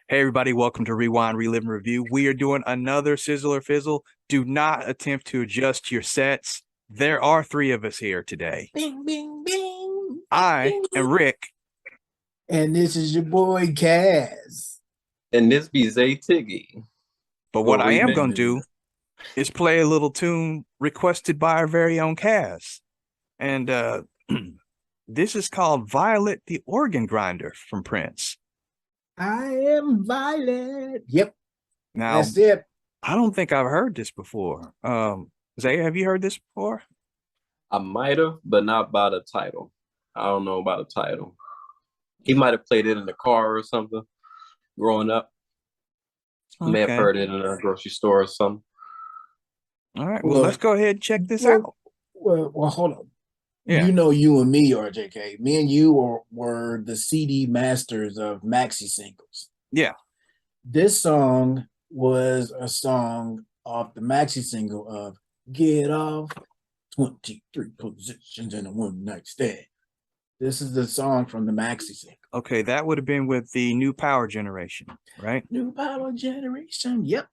Hey, everybody, welcome to Rewind, Relive, and Review. We are doing another Sizzle or Fizzle. Do not attempt to adjust your sets. There are three of us here today. Bing, bing, bing. I Bing, am bing. Rick. And this is your boy Kaz. And this be Zay Tiggy. But what I am going to do is play a little tune requested by our very own Kaz. And this is called Violet the Organ Grinder from Prince. I am Violet. Yep. Now, that's it. I don't think I've heard this before. Zay, have you heard this before? I might have, but not by the title. I don't know about the title. He might have played it in the car or something growing up. Okay. May have heard it in a grocery store or something. All right. Well, let's go ahead and check this out. Well, hold on. Yeah. You know, you and me, RJK. Me and you were the CD masters of maxi singles. Yeah. This song was a song off the maxi single of Get Off, 23 Positions in a One Night Stand. This is the song from the maxi single. Okay, that would have been with the New Power Generation, right? New Power Generation. Yep.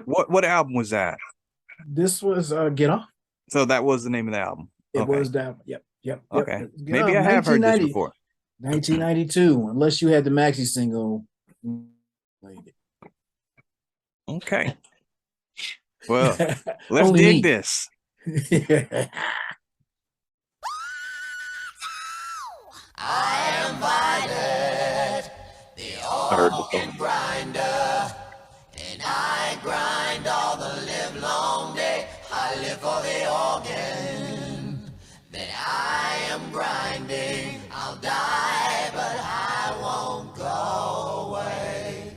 What album was that? This was Get Off. So that was the name of the album. It was that. Yep. Okay. Maybe I have heard this before. 1992, unless you had the maxi single. Okay. Well, let's dig this. I am Violet, the organ grinder, and I grind all the live long day. I live for the organ that I am grinding. I'll die, but I won't go away.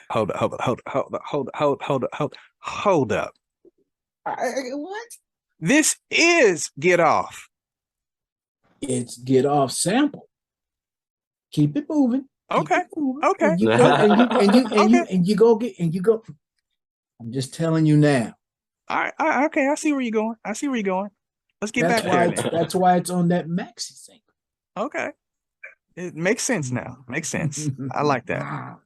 Hold up. What? This is Get Off. It's Get Off sample. Keep it moving. Okay. Okay. And you go. I'm just telling you now. Okay. I see where you're going. Let's get back there. That's why it's on that maxi single. Okay. It makes sense now. Makes sense. I like that.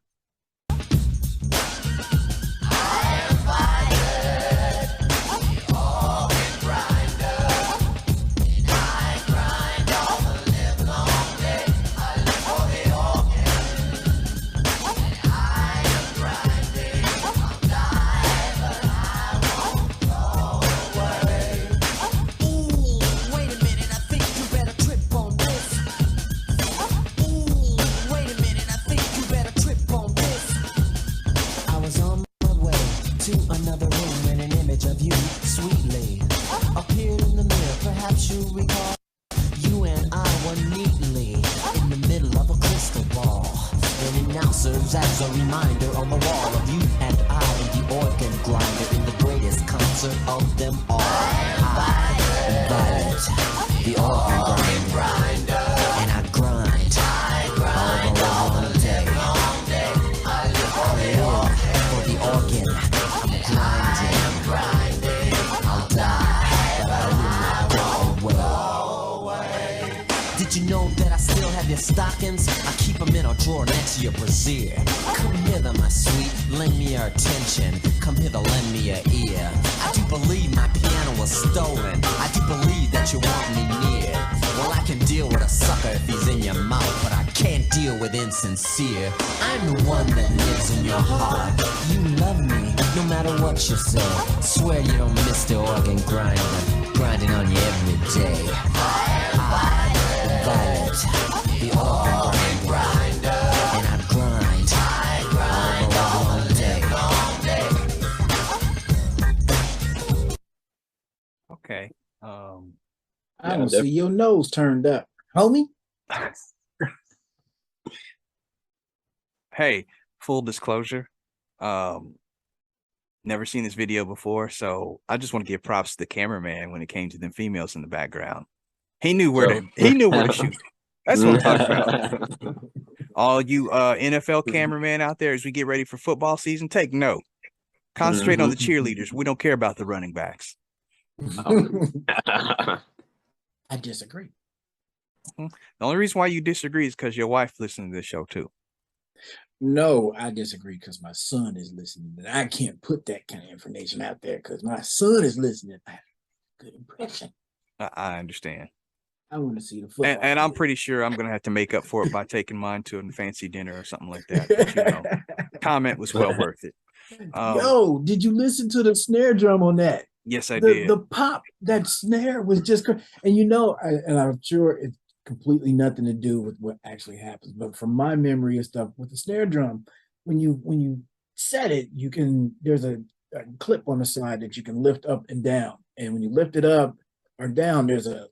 As a reminder on the wall of you and I, the organ grinder in the greatest concert of them all. I am Violet, the organ grinder, and I grind all the long day. I live for the organ. I'm grinding. I'll die, but I will not go away. Did you know that I still have your stockings? I keep them in a drawer next to your brassiere. Come hither, my sweet, lend me your attention. Come hither, lend me your ear. I do believe my piano was stolen. I do believe that you want me near. Well, I can deal with a sucker if he's in your mouth, but I can't deal with insincere. I'm the one that lives in your heart. You love me, no matter what you say. Swear you don't miss the organ grinder, grinding on you every day. Violet, the organ grinder, and I grind all the long day. Okay. I don't see your nose turned up, homie. Hey, full disclosure. Never seen this video before, so I just want to give props to the cameraman when it came to them females in the background. He knew where to shoot. That's what I'm talking about. All you NFL cameramen out there, as we get ready for football season, take note. Concentrate on the cheerleaders. We don't care about the running backs. I disagree. The only reason why you disagree is because your wife listens to this show too. No, I disagree because my son is listening. And I can't put that kind of information out there because my son is listening. I have a good impression. I understand. I want to see the football. And I'm pretty sure I'm going to have to make up for it by taking mine to a fancy dinner or something like that. But, you know, comment was well worth it. Yo, did you listen to the snare drum on that? Yes, I did. The pop, that snare was just, and you know, and I'm sure it's completely nothing to do with what actually happens. But from my memory and stuff, with the snare drum, when you set it, you can, there's a clip on the side that you can lift up and down. And when you lift it up or down, there's a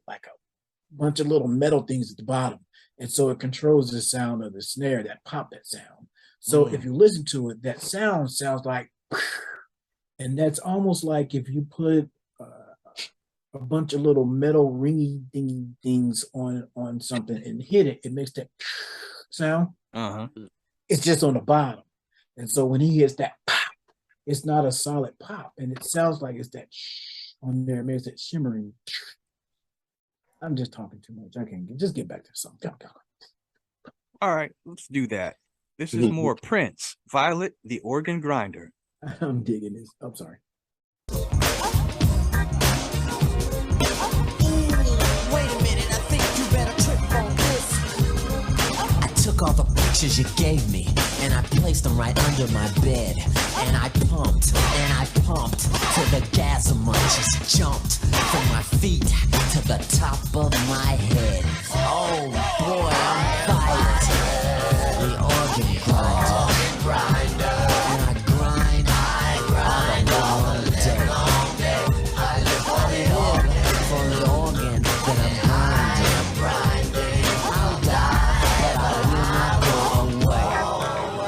bunch of little metal things at the bottom. And so it controls the sound of the snare, that pop, that sound. So if you listen to it, that sound sounds like, and that's almost like if you put a bunch of little metal ringy dingy things on something and hit it, it makes that sound. It's just on the bottom. And so when he hits that pop, it's not a solid pop. And it sounds like it's that on there. It makes that shimmering. I'm just talking too much. I can't just get back to something. All right, let's do that. This is more Prince, Violet, the Organ Grinder. I'm digging this. I'm sorry. Wait a minute, I think you better trip on this. I took all the pictures you gave me and I placed them right under my bed. And I pumped till the gasm just jumped from my feet to the top of my head. Oh boy, I'm Violet, the organ grinder. And I grind all the long day. I live for the organ that I'm grinding. I'll die, but I will not go away.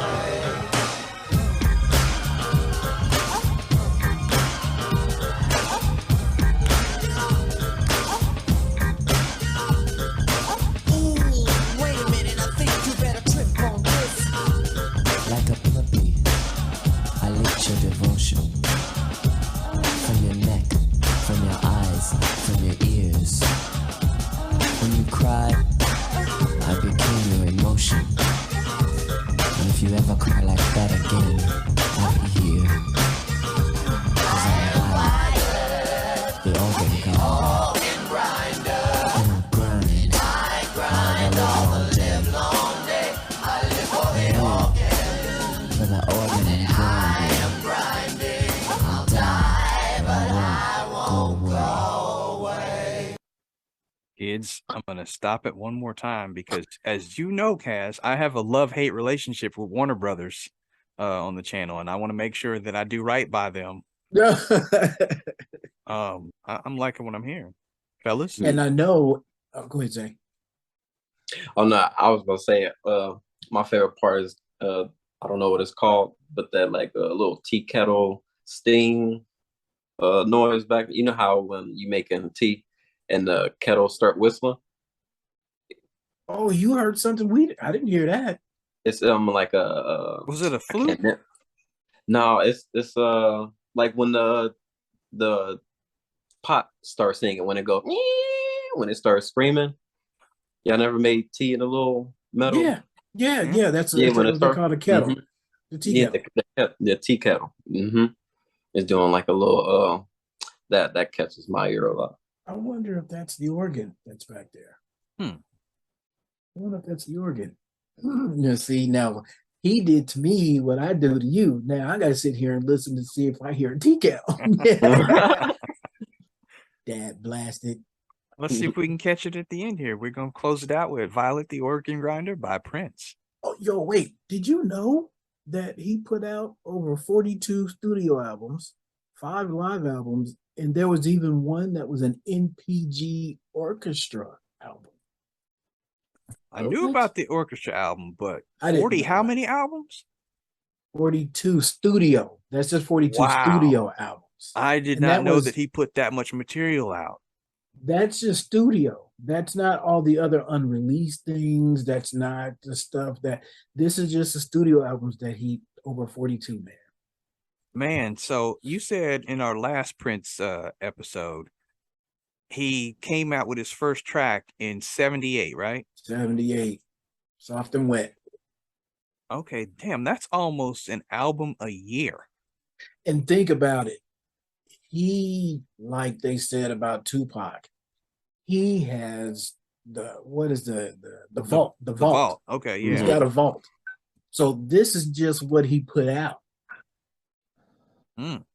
Wait a minute, I think you better trip on this. Like a puppy, I licked your devotion. From your neck, from your eyes, from your ears. When you cried, I became your emotion. And if you ever cry like that again, I'll be here. 'Cause I'm Violet, the organ grinder. And I grind all the long day. I live for the organ and grinding. I'll die, but I won't go away. Kids, I'm going to stop it one more time because, as you know, Kaz, I have a love-hate relationship with Warner Brothers on the channel, and I want to make sure that I do right by them. I'm liking what I'm hearing, fellas. And I know, go ahead, Zay. Oh no, I was gonna say my favorite part is I don't know what it's called, but that like a little tea kettle sting noise back. You know how when you making tea and the kettle start whistling? Oh, you heard something weird? I didn't hear that. It's like a Was it a flute? No, it's like when the pot starts singing, when it goes when it starts screaming. Y'all never made tea in a little metal? Yeah. That's when what it they call a kettle. Mm-hmm. The tea kettle. The tea kettle. It's doing like a little that catches my ear a lot. I wonder if that's the organ that's back there. I wonder if that's the organ. You see, now he did to me what I do to you. Now I gotta sit here and listen to see if I hear a tea kettle. Dad blasted. Let's see if we can catch it at the end here. We're going to close it out with Violet the Organ Grinder by Prince. Oh, yo, wait. Did you know that he put out over 42 studio albums, 5 live albums, and there was even one that was an NPG orchestra album? I knew about the orchestra album, but I didn't 40, know how that. many albums? 42 studio. That's just 42 Wow. studio albums. I did not know that he put that much material out. That's just studio. That's not all the other unreleased things. That's not the stuff that, this is just the studio albums that he over 42 man. Man, so you said in our last Prince episode, he came out with his first track in 78, right? 78, Soft and Wet. Okay, damn, that's almost an album a year. And think about it. He, like they said about Tupac, he has the vault. The vault. Okay, He's yeah. got a vault. So this is just what he put out. And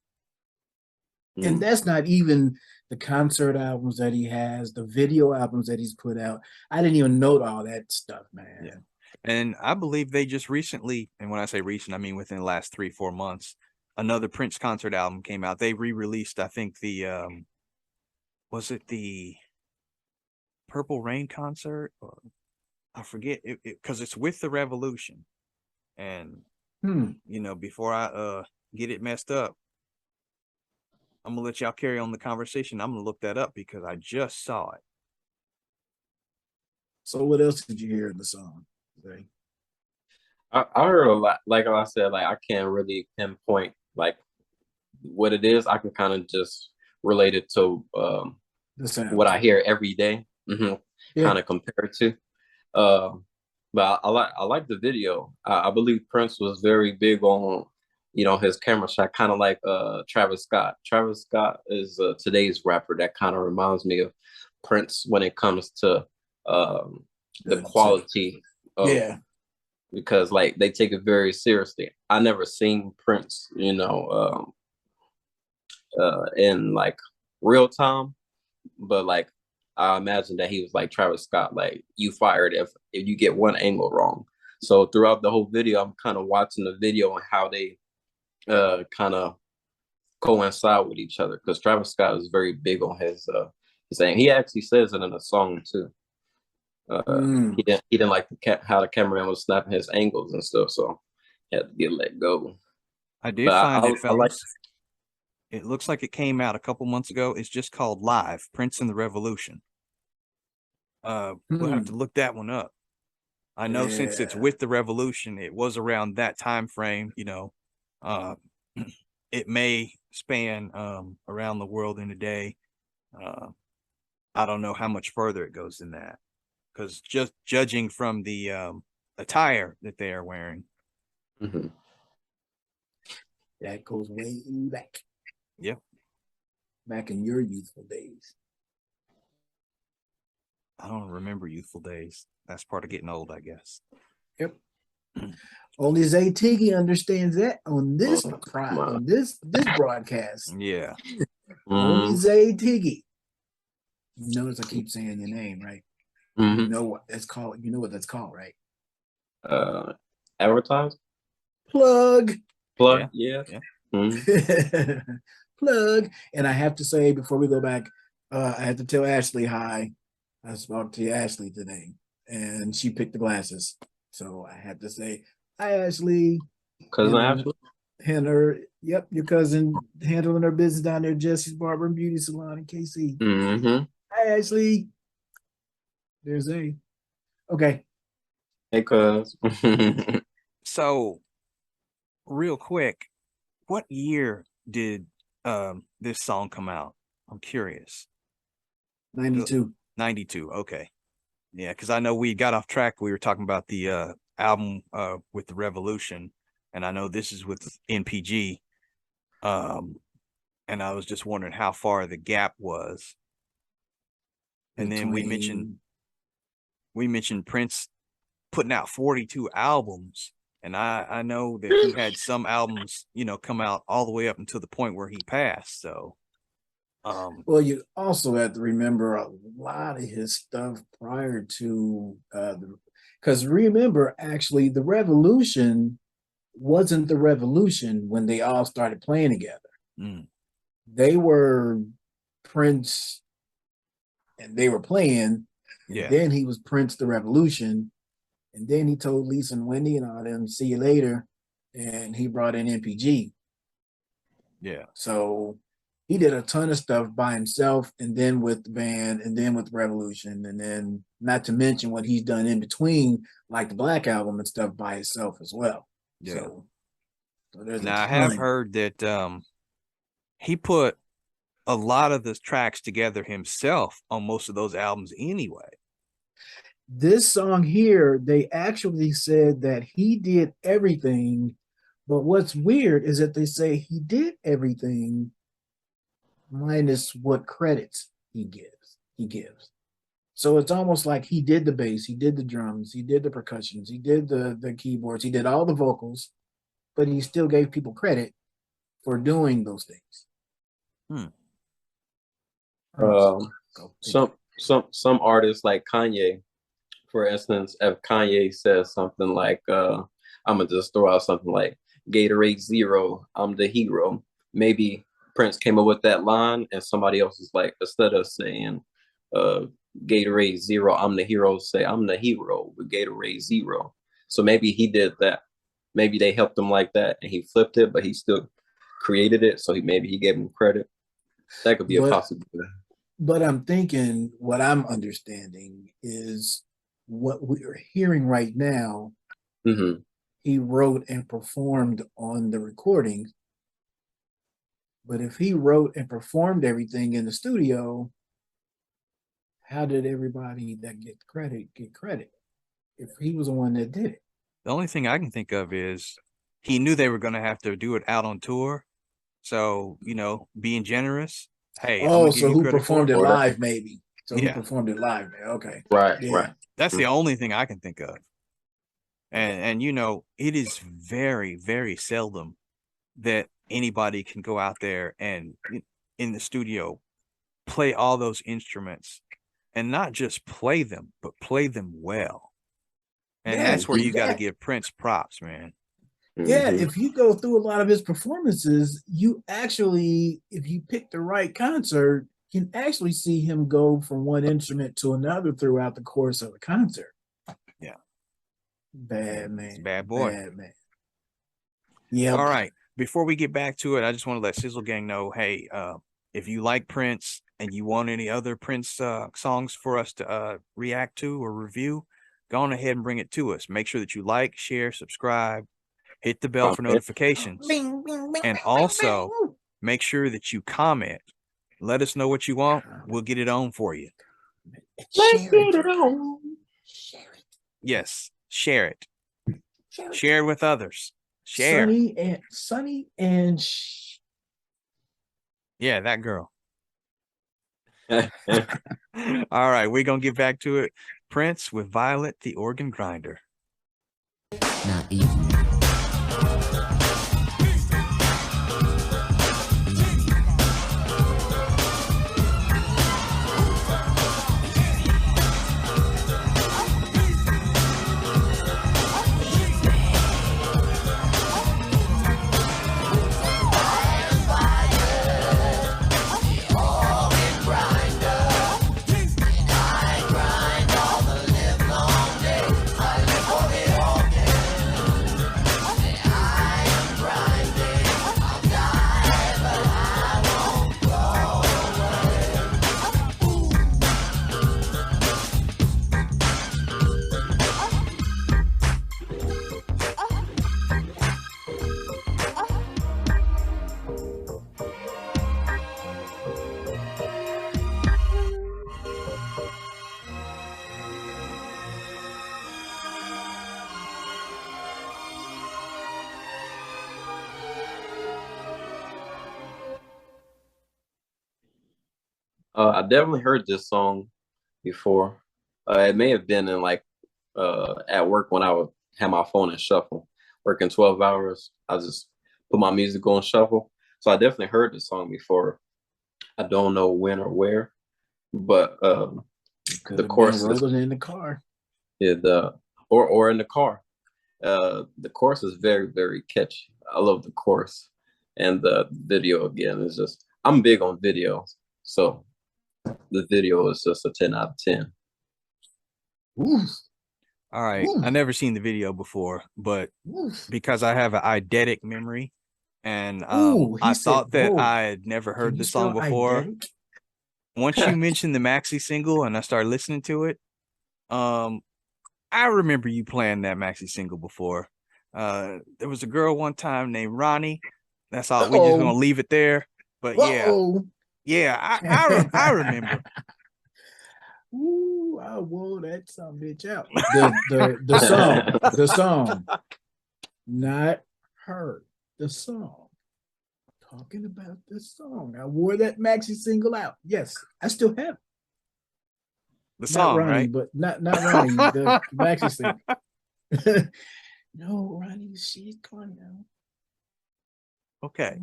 that's not even the concert albums that he has, the video albums that he's put out. I didn't even note all that stuff, man. Yeah. And I believe they just recently, and when I say recent, I mean within the last 3-4 months, another Prince concert album came out. They re-released, I think, the was it the Purple Rain concert? Or I forget it because it's with the Revolution. And you know, before I get it messed up, I'm gonna let y'all carry on the conversation. I'm gonna look that up because I just saw it. So what else did you hear in the song? I heard a lot. Like I said, like I can't really pinpoint like what it is. I can kind of just relate it to what I hear every day. Kind of compare it to. But I like the video. I believe Prince was very big on, you know, his camera shot, kind of like Travis Scott. Travis Scott is today's rapper that kind of reminds me of Prince when it comes to the quality of, because like they take it very seriously. I never seen Prince, you know, in like real time, but like I imagine that he was like Travis Scott, like you fired if you get one angle wrong. So throughout the whole video, I'm kind of watching the video and how they kind of coincide with each other, because Travis Scott is very big on his saying. He actually says it in a song too. He didn't like how the cameraman was snapping his angles and stuff, so he had to get let go. I did find it, fellas. It looks like it came out a couple months ago. It's just called Live, Prince and the Revolution. We'll have to look that one up. I know since it's with the Revolution, it was around that time frame, you know. It may span around the world in a day. I don't know how much further it goes than that, because just judging from the attire that they are wearing, that goes way back. Yep. Back in your youthful days. I don't remember youthful days. That's part of getting old, I guess. Yep. Only Zay Tiggy understands that on this on this broadcast. Yeah. Only Zay Tiggy. You notice I keep saying your name, right? You know what that's called. You know what that's called, right? Advertise? Plug. Yeah. Plug. And I have to say, before we go back, I had to tell Ashley hi. I spoke to Ashley today, and she picked the glasses. So I had to say, hi, Ashley. Cousin Ashley? And her, yep, your cousin handling her business down there, Jesse's Barber and Beauty Salon in KC. Hi, Ashley. There's A. Okay. Hey, cuz. So, real quick, what year did this song come out? I'm curious. 92. 92. Okay. Yeah, because I know we got off track. We were talking about the album with the Revolution, and I know this is with NPG. And I was just wondering how far the gap was. And then we mentioned Prince putting out 42 albums, and I know that he had some albums, you know, come out all the way up until the point where he passed. So well, you also have to remember a lot of his stuff prior to because remember, actually, the Revolution wasn't the Revolution when they all started playing together. They were Prince and they were playing, and then he was Prince the Revolution, and then he told Lisa and Wendy and all them, see you later, and he brought in NPG. Yeah. So he did a ton of stuff by himself, and then with the band, and then with Revolution, and then not to mention what he's done in between, like the Black Album and stuff by himself as well. Yeah. So So there's now I have heard that he put a lot of the tracks together himself on most of those albums anyway. This song here, they actually said that he did everything, but what's weird is that they say he did everything minus what credits he gives. So it's almost like he did the bass, he did the drums, he did the percussions, he did the keyboards, he did all the vocals, but he still gave people credit for doing those things. Some artists like Kanye, for instance, if Kanye says something like, I'm gonna just throw out something like Gatorade Zero, I'm the hero. Maybe Prince came up with that line and somebody else is like, instead of saying Gatorade Zero, I'm the hero, say I'm the hero with Gatorade Zero. So maybe he did that. Maybe they helped him like that and he flipped it, but he still created it. So maybe he gave him credit. That could be a possibility. But I'm thinking what I'm understanding is what we're hearing right now. Mm-hmm. He wrote and performed on the recording. But if he wrote and performed everything in the studio, how did everybody that get credit? If he was the one that did it? The only thing I can think of is he knew they were going to have to do it out on tour. So, you know, being generous. Hey, so who performed it live, maybe? So who performed it live? Okay. Right, right. That's the only thing I can think of. And you know, it is very, very seldom that anybody can go out there and in the studio play all those instruments and not just play them, but play them well. And that's where you got to give Prince props, man. Yeah, if you go through a lot of his performances, you actually, if you pick the right concert, you can actually see him go from one instrument to another throughout the course of a concert. Yeah. Bad man. It's a bad boy. Bad man. Yeah. All right. Before we get back to it, I just want to let Sizzle Gang know, hey, if you like Prince and you want any other Prince songs for us to react to or review, go on ahead and bring it to us. Make sure that you like, share, subscribe, hit the bell for notifications. And also make sure that you comment. Let us know what you want. We'll get it on for you. Let's get it on. Share it. Yes, share it. Share it with others. Share. Sunny and yeah, that girl. All right, we're gonna get back to it. Prince with Violet, the organ grinder. Not even. I definitely heard this song before. It may have been in like at work when I would have my phone in shuffle. Working 12 hours, I just put my music on shuffle. So I definitely heard this song before. I don't know when or where, but the chorus is in the car. Yeah, or in the car. The chorus is very, very catchy. I love the chorus, and the video again is just. I'm big on videos, so the video is just a 10 out of 10. Ooh. All right. Ooh. I never seen the video before, but because I have an eidetic memory and I thought that I had never heard the song before. Eidetic? Once you mentioned the maxi single and I started listening to it, I remember you playing that maxi single before. There was a girl one time named Ronnie. That's all. We're just gonna leave it there. But I remember. Ooh, I wore that some bitch out. The song, not her. The song. Talking about the song. I wore that maxi single out. Yes, I still have it. The song, not Ronnie, right? But not Ronnie. The maxi single. No, Ronnie, she's gone now. Okay.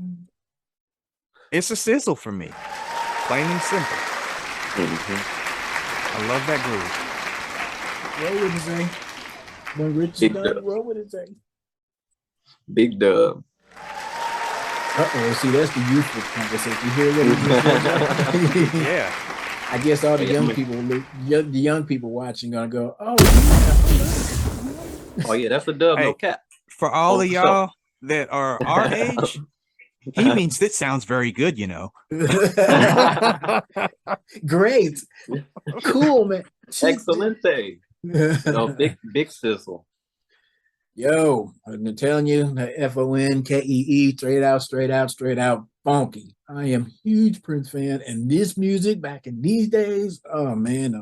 It's a sizzle for me. Plain and simple. I love that groove. Roll with it, Zay. When Richard's done, roll with it, Zay. Big dub. See, that's the youthful conversation. You hear what he Yeah. I guess all the young people watching gonna go, oh yeah, that's the dub, no cap. For all of y'all that are our age, he means that sounds very good, you know. Great. Cool, man. Excelente. No, big sizzle. Yo, I'm telling you, the FONKEE, straight out, funky. I am a huge Prince fan, and this music back in these days, oh man.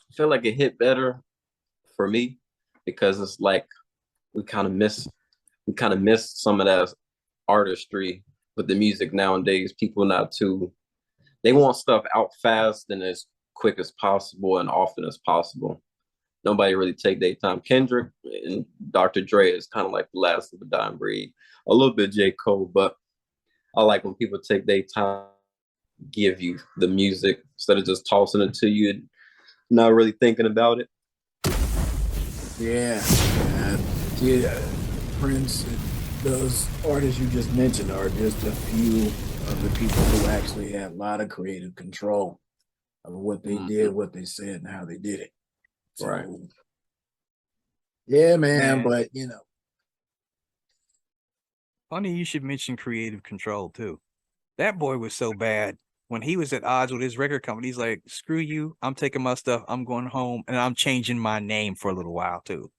I feel like it hit better for me because it's like we kind of miss some of that artistry with the music nowadays. People they want stuff out fast and as quick as possible and often as possible. Nobody really take their time. Kendrick and Dr. Dre is kind of like the last of the dying breed. A little bit J. Cole, but I like when people take their time, give you the music instead of just tossing it to you and not really thinking about it. Yeah. Prince, those artists you just mentioned are just a few of the people who actually had a lot of creative control of what they did, what they said, and how they did it. So, right. Yeah, man, but Funny you should mention creative control too. That boy was so bad when he was at odds with his record company. He's like, screw you, I'm taking my stuff, I'm going home, and I'm changing my name for a little while too.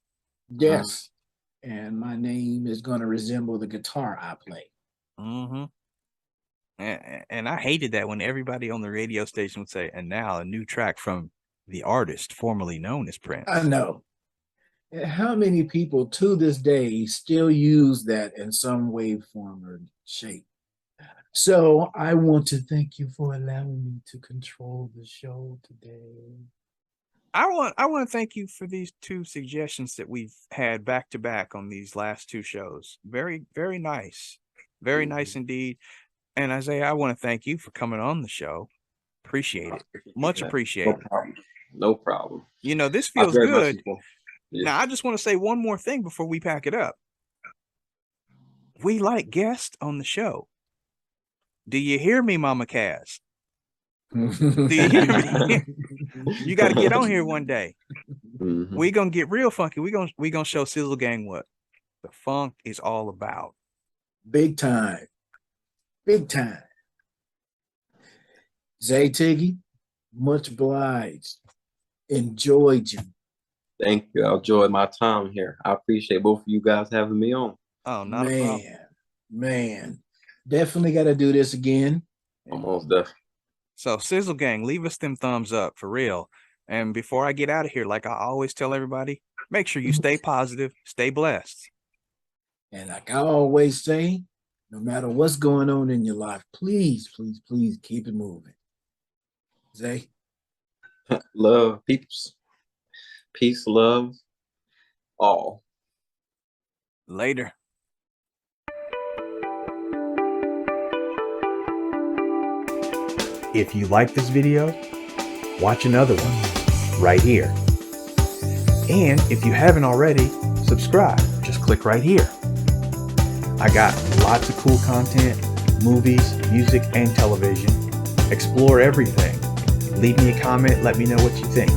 Yes. And my name is going to resemble the guitar I play. And I hated that when everybody on the radio station would say, and now a new track from the artist formerly known as Prince. I know. How many people to this day still use that in some way, form, or shape? So I want to thank you for allowing me to control the show today. I want to thank you for these two suggestions that we've had back to back on these last two shows. Very, very nice. Very nice indeed. And Isaiah, I want to thank you for coming on the show. Appreciate it. Much appreciated. No problem. You know, this feels good. Now, I just want to say one more thing before we pack it up. We like guests on the show. Do you hear me, Mama Cass? Do you hear me? You got to get on here one day. We're going to get real funky. We're gonna show Sizzle Gang what the funk is all about. Big time. Big time. Zay Tiggy, much obliged. Enjoyed you. Thank you. I enjoyed my time here. I appreciate both of you guys having me on. Oh, not a problem. Man. Definitely got to do this again. Almost definitely. So, Sizzle Gang, leave us them thumbs up for real. And before I get out of here, like I always tell everybody, make sure you stay positive, stay blessed. And like I always say, no matter what's going on in your life, please, please, please keep it moving. Zay? Love, peeps. Peace, love, all. Later. If you like this video, watch another one right here. And if you haven't already, subscribe. Just click right here. I got lots of cool content, movies, music, and television. Explore everything. Leave me a comment, let me know what you think.